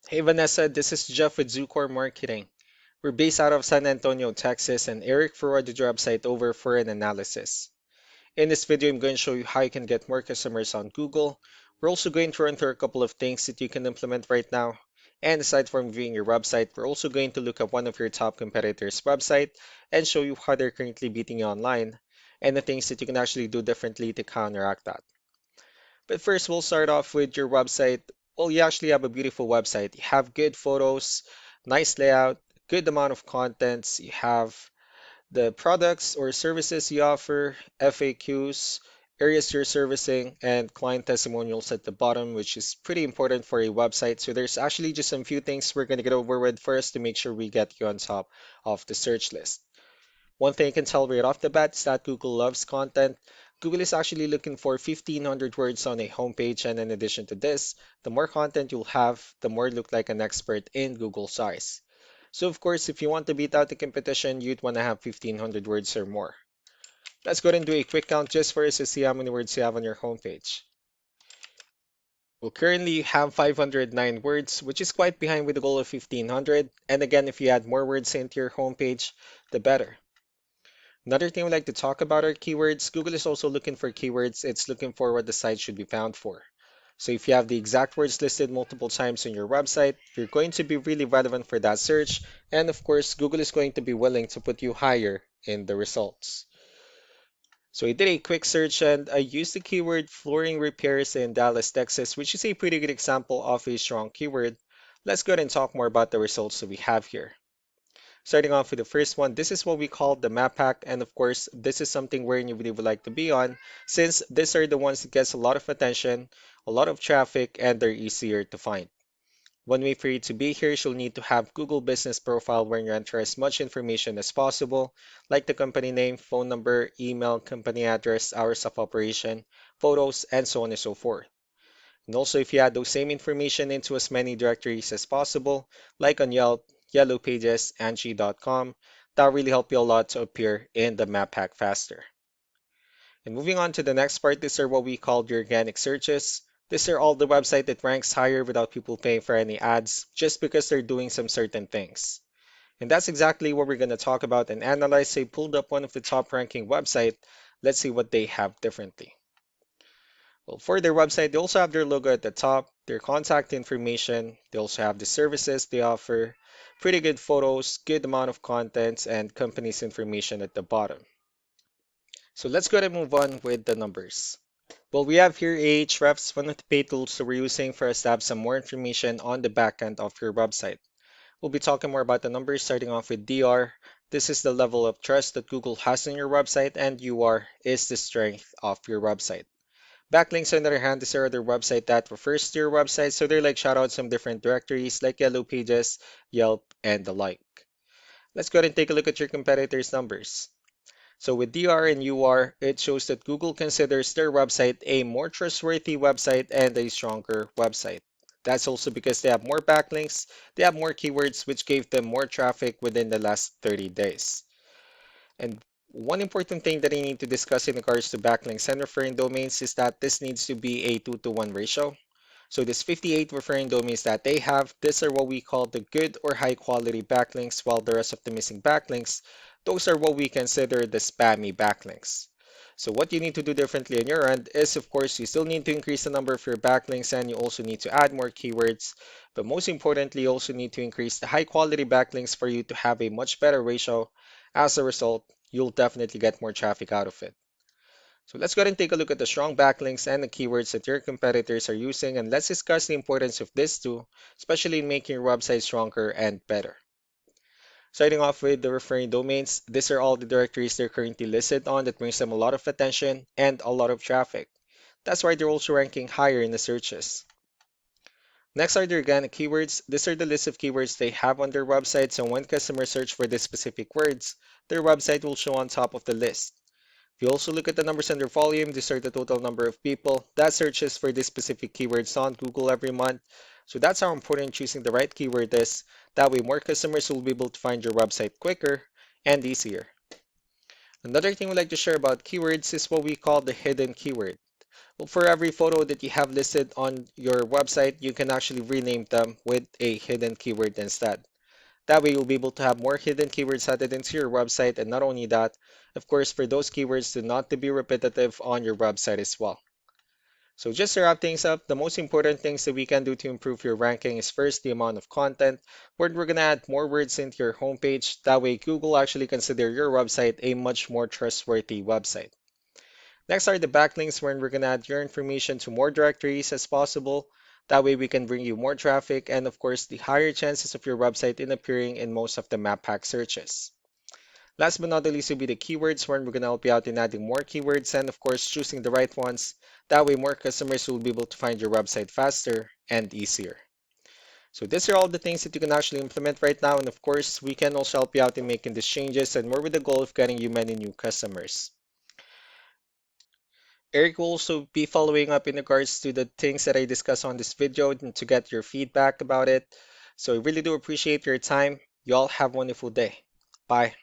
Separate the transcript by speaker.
Speaker 1: Hey Vanessa, this is Jeff with Zucore Marketing. We're based out of San Antonio, Texas, and Eric forwarded your website over for an analysis. In this video, I'm going to show you how you can get more customers on Google. We're also going to run through a couple of things that you can implement right now. And aside from viewing your website, we're also going to look at one of your top competitors' website and show you how they're currently beating you online and the things that you can actually do differently to counteract that. But first, we'll start off with your website. Well, you actually have a beautiful website. You have good photos, nice layout, good amount of contents. You have the products or services you offer, FAQs, areas you're servicing, and client testimonials at the bottom, which is pretty important for a website. So there's actually just some few things we're going to get over with first to make sure we get you on top of the search list. One thing I can tell right off the bat is that Google loves content. Google is actually looking for 1,500 words on a homepage, and in addition to this, the more content you'll have, the more you look like an expert in Google's eyes. So of course, if you want to beat out the competition, you'd want to have 1,500 words or more. Let's go ahead and do a quick count just for us to see how many words you have on your homepage. Well, currently you have 509 words, which is quite behind with the goal of 1,500. And again, if you add more words into your homepage, the better. Another thing we like to talk about are keywords. Google is also looking for keywords. It's looking for what the site should be found for. So if you have the exact words listed multiple times on your website, you're going to be really relevant for that search. And of course, Google is going to be willing to put you higher in the results. So I did a quick search and I used the keyword flooring repairs in Dallas, Texas, which is a pretty good example of a strong keyword. Let's go ahead and talk more about the results that we have here. Starting off with the first one, this is what we call the map pack, and of course, this is something where you really would like to be on, since these are the ones that gets a lot of attention, a lot of traffic, and they're easier to find. One way for you to be here is you'll need to have Google Business Profile where you enter as much information as possible, like the company name, phone number, email, company address, hours of operation, photos, and so on and so forth. And also, if you add those same information into as many directories as possible, like on Yelp, Yellow Pages, Angie.com, that'll really help you a lot to appear in the map pack faster. And moving on to the next part, these are what we call the organic searches. These are all the website that ranks higher without people paying for any ads, just because they're doing some certain things. And that's exactly what we're going to talk about and analyze. I pulled up one of the top ranking website. Let's see what they have differently. Well, for their website, they also have their logo at the top, their contact information. They also have the services they offer, pretty good photos, good amount of contents, and company's information at the bottom. So let's go ahead and move on with the numbers. Well, we have here Ahrefs, one of the paid tools that we're using for us to have some more information on the back end of your website. We'll be talking more about the numbers, starting off with DR. This is the level of trust that Google has in your website, and UR is the strength of your website. Backlinks, on the other hand, is our other website that refers to your website, so they're like shoutouts from different directories like Yellow Pages, Yelp, and the like. Let's go ahead and take a look at your competitors' numbers. So with DR and UR, it shows that Google considers their website a more trustworthy website and a stronger website. That's also because they have more backlinks, they have more keywords, which gave them more traffic within the last 30 days. And one important thing that I need to discuss in regards to backlinks and referring domains is that this needs to be a 2-to-1 ratio. So this 58 referring domains that they have, these are what we call the good or high quality backlinks, while the rest of the missing backlinks, those are what we consider the spammy backlinks. So what you need to do differently on your end is, of course, you still need to increase the number of your backlinks and you also need to add more keywords. But most importantly, you also need to increase the high quality backlinks for you to have a much better ratio. As a result, you'll definitely get more traffic out of it. So let's go ahead and take a look at the strong backlinks and the keywords that your competitors are using, and let's discuss the importance of this too, especially in making your website stronger and better. Starting off with the referring domains, these are all the directories they're currently listed on that brings them a lot of attention and a lot of traffic. That's why they're also ranking higher in the searches. Next are the organic keywords. These are the list of keywords they have on their website, so when customers search for these specific words, their website will show on top of the list. If you also look at the numbers under volume, these are the total number of people that searches for these specific keywords on Google every month. So that's how important choosing the right keyword is. That way more customers will be able to find your website quicker and easier. Another thing we like to share about keywords is what we call the hidden keyword. Well, for every photo that you have listed on your website, you can actually rename them with a hidden keyword instead. That way, you'll be able to have more hidden keywords added into your website. And not only that, of course, for those keywords to not to be repetitive on your website as well. So just to wrap things up, the most important things that we can do to improve your ranking is first the amount of content, where we're going to add more words into your homepage. That way, Google actually consider your website a much more trustworthy website. Next are the backlinks, where we're going to add your information to more directories as possible. That way, we can bring you more traffic and, of course, the higher chances of your website in appearing in most of the map pack searches. Last but not the least will be the keywords, where we're going to help you out in adding more keywords and, of course, choosing the right ones. That way, more customers will be able to find your website faster and easier. So these are all the things that you can actually implement right now. And of course, we can also help you out in making these changes and more with the goal of getting you many new customers. Eric will also be following up in regards to the things that I discussed on this video and to get your feedback about it. So I really do appreciate your time. You all have a wonderful day. Bye.